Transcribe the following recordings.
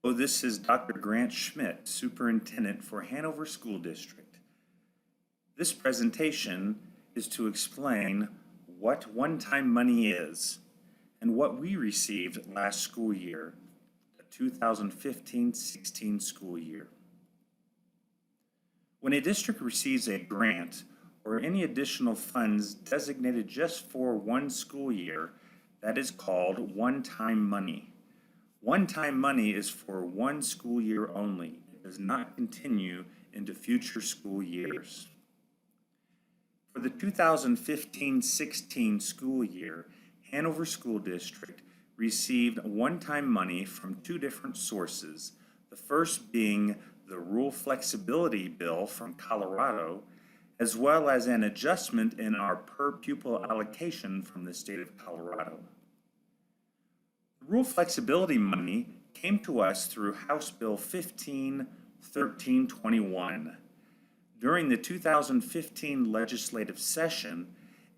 Oh, this is Dr. Grant Schmidt, Superintendent for Hanover School District. This presentation is to explain what one-time money is and what we received last school year, the 2015-16 school year. When a district receives a grant or any additional funds designated just for one school year, that is called one-time money. One-time money is for one school year only. It does not continue into future school years. For the 2015-16 school year, Hanover School District received one-time money from two different sources, the first being the Rural Flexibility Bill from Colorado, as well as an adjustment in our per pupil allocation from the state of Colorado. The rural flexibility money came to us through House Bill 15-1321. During the 2015 legislative session,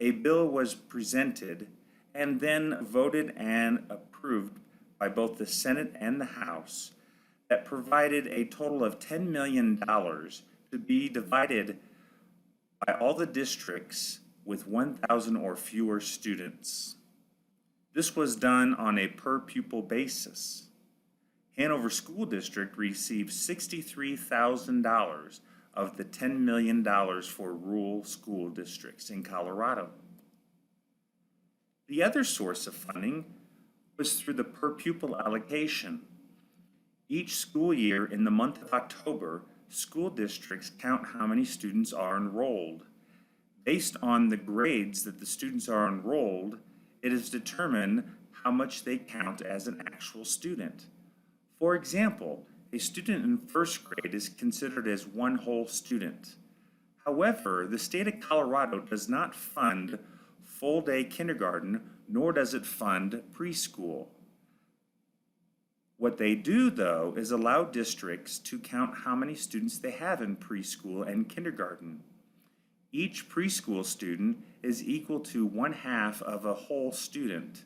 a bill was presented and then voted and approved by both the Senate and the House that provided a total of $10 million to be divided by all the districts with 1,000 or fewer students. This was done on a per pupil basis. Hanover School District received $63,000 of the $10 million for rural school districts in Colorado. The other source of funding was through the per pupil allocation. Each school year in the month of October, school districts count how many students are enrolled. Based on the grades that the students are enrolled, it is determined how much they count as an actual student. For example, a student in first grade is considered as one whole student. However, the state of Colorado does not fund full-day kindergarten, nor does it fund preschool. What they do, though, is allow districts to count how many students they have in preschool and kindergarten. Each preschool student is equal to 1/2 of a whole student,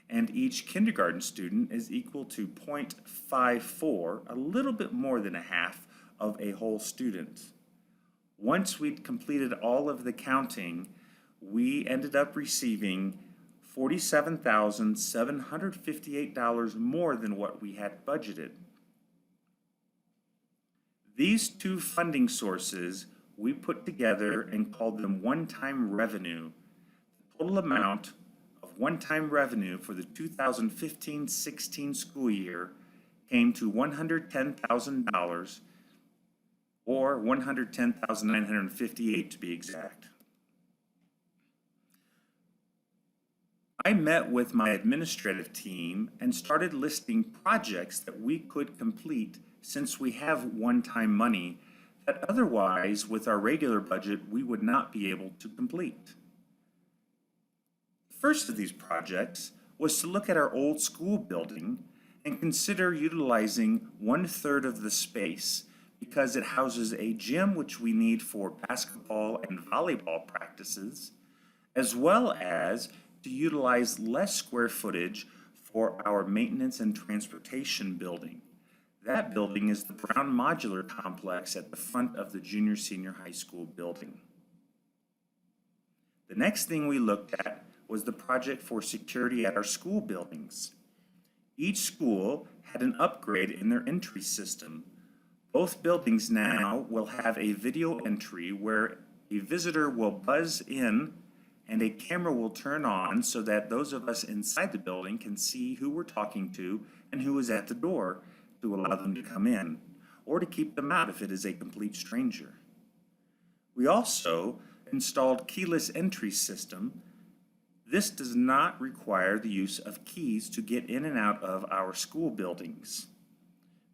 and each kindergarten student is equal to 0.54, a little bit more than a half of a whole student. Once we'd completed all of the counting, we ended up receiving $47,758 more than what we had budgeted. These two funding sources we put together and called them one-time revenue. The total amount of one-time revenue for the 2015-16 school year came to $110,000, or $110,958 to be exact. I met with my administrative team and started listing projects that we could complete since we have one-time money that otherwise, with our regular budget, we would not be able to complete. The first of these projects was to look at our old school building and consider utilizing 1/3 of the space because it houses a gym which we need for basketball and volleyball practices, as well as to utilize less square footage for our maintenance and transportation building. That building is the Brown Modular Complex at the front of the junior-senior high school building. The next thing we looked at was the project for security at our school buildings. Each school had an upgrade in their entry system. Both buildings now will have a video entry where a visitor will buzz in and a camera will turn on so that those of us inside the building can see who we're talking to and who is at the door to allow them to come in, or to keep them out if it is a complete stranger. We also installed keyless entry system. This does not require the use of keys to get in and out of our school buildings.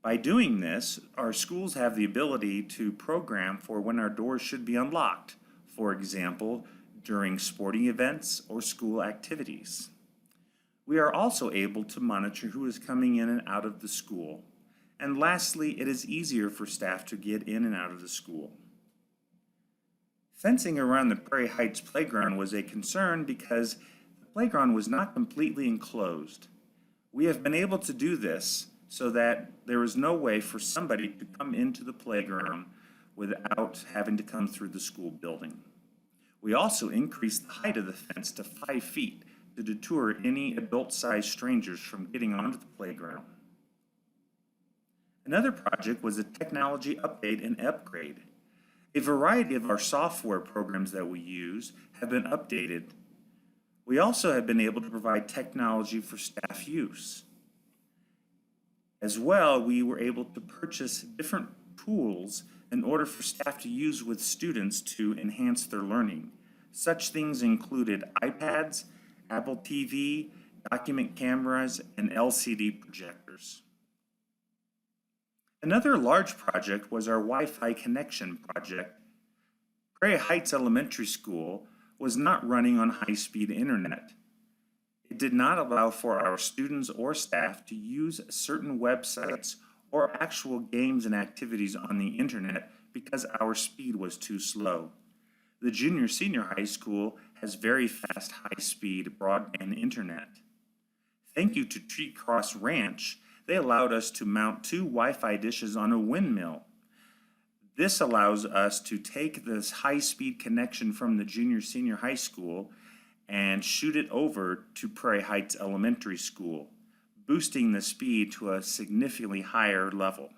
By doing this, our schools have the ability to program for when our doors should be unlocked, for example, during sporting events or school activities. We are also able to monitor who is coming in and out of the school. And lastly, it is easier for staff to get in and out of the school. Fencing around the Prairie Heights playground was a concern because the playground was not completely enclosed. We have been able to do this so that there is no way for somebody to come into the playground without having to come through the school building. We also increased the height of the fence to 5 feet to deter any adult-sized strangers from getting onto the playground. Another project was a technology update and upgrade. A variety of our software programs that we use have been updated. We also have been able to provide technology for staff use. As well, we were able to purchase different tools in order for staff to use with students to enhance their learning. Such things included iPads, Apple TV, document cameras, and LCD projectors. Another large project was our Wi-Fi connection project. Prairie Heights Elementary School was not running on high-speed internet. It did not allow for our students or staff to use certain websites or actual games and activities on the internet because our speed was too slow. The junior-senior high school has very fast high-speed broadband internet. Thank you to Tree Cross Ranch, they allowed us to mount 2 Wi-Fi dishes on a windmill. This allows us to take this high-speed connection from the junior-senior high school and shoot it over to Prairie Heights Elementary School, boosting the speed to a significantly higher level.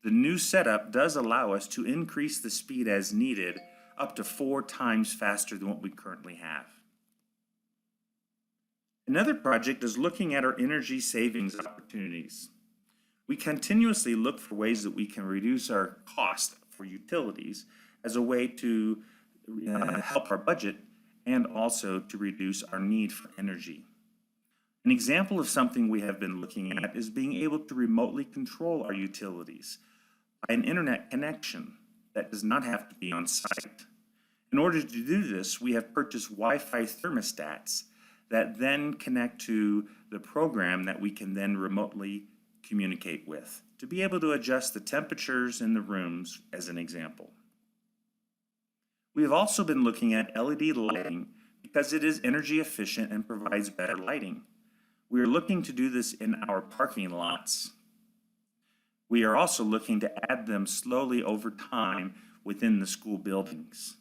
The new setup does allow us to increase the speed as needed up to 4 times faster than what we currently have. Another project is looking at our energy savings opportunities. We continuously look for ways that we can reduce our cost for utilities as a way to help our budget and also to reduce our need for energy. An example of something we have been looking at is being able to remotely control our utilities by an internet connection that does not have to be on site. In order to do this, we have purchased Wi-Fi thermostats that then connect to the program that we can then remotely communicate with to be able to adjust the temperatures in the rooms as an example. We have also been looking at LED lighting because it is energy efficient and provides better lighting. We are looking to do this in our parking lots. We are also looking to add them slowly over time within the school buildings.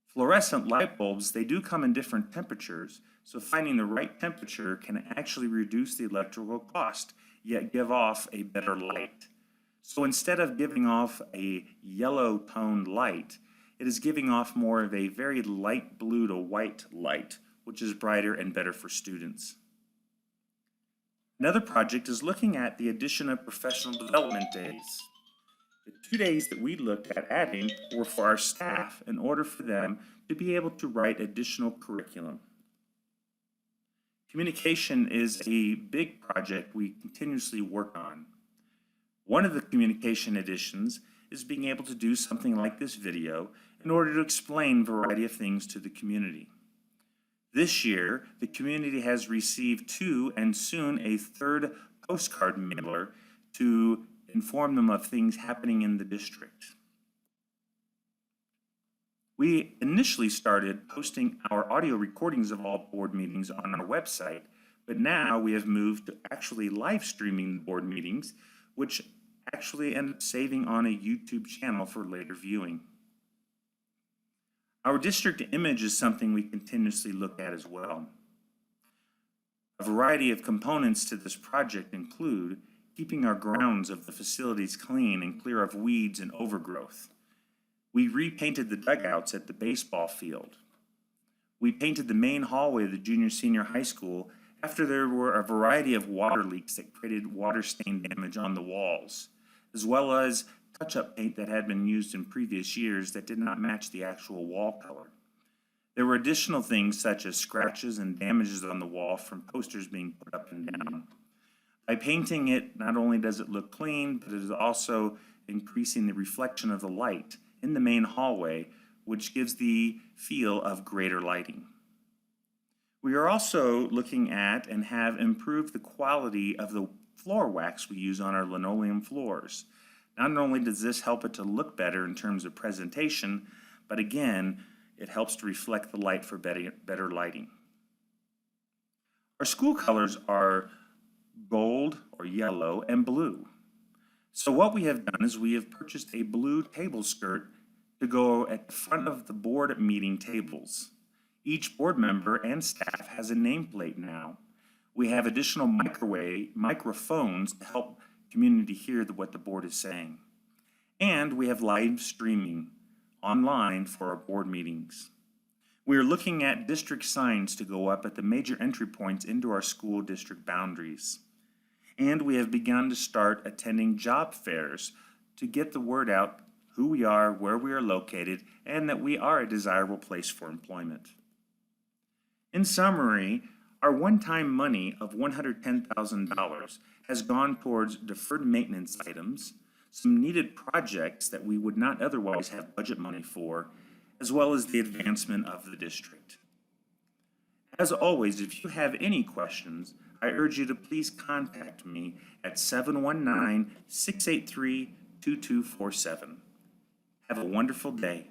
Fluorescent light bulbs, they do come in different temperatures, so finding the right temperature can actually reduce the electrical cost, yet give off a better light. So instead of giving off a yellow toned light, it is giving off more of a very light blue to white light, which is brighter and better for students. Another project is looking at the addition of professional development days. The 2 days that we looked at adding were for our staff in order for them to be able to write additional curriculum. Communication is a big project we continuously work on. One of the communication additions is being able to do something like this video in order to explain a variety of things to the community. This year, the community has received 2 and soon a 3rd postcard mailer to inform them of things happening in the district. We initially started posting our audio recordings of all board meetings on our website, but now we have moved to actually live streaming board meetings, which actually end up saving on a YouTube channel for later viewing. Our district image is something we continuously look at as well. A variety of components to this project include keeping our grounds of the facilities clean and clear of weeds and overgrowth. We repainted the dugouts at the baseball field. We painted the main hallway of the junior-senior high school after there were a variety of water leaks that created water stain damage on the walls, as well as touch-up paint that had been used in previous years that did not match the actual wall color. There were additional things such as scratches and damages on the wall from posters being put up and down. By painting it, not only does it look clean, but it is also increasing the reflection of the light in the main hallway, which gives the feel of greater lighting. We are also looking at and have improved the quality of the floor wax we use on our linoleum floors. Not only does this help it to look better in terms of presentation, but again, it helps to reflect the light for better lighting. Our school colors are gold or yellow, and blue. So what we have done is we have purchased a blue table skirt to go at the front of the board meeting tables. Each board member and staff has a nameplate now. We have additional microphones to help community hear what the board is saying. And we have live streaming online for our board meetings. We are looking at district signs to go up at the major entry points into our school district boundaries. And we have begun to start attending job fairs to get the word out who we are, where we are located, and that we are a desirable place for employment. In summary, our one-time money of $110,000 has gone towards deferred maintenance items, some needed projects that we would not otherwise have budget money for, as well as the advancement of the district. As always, if you have any questions, I urge you to please contact me at 719-683-2247. Have a wonderful day.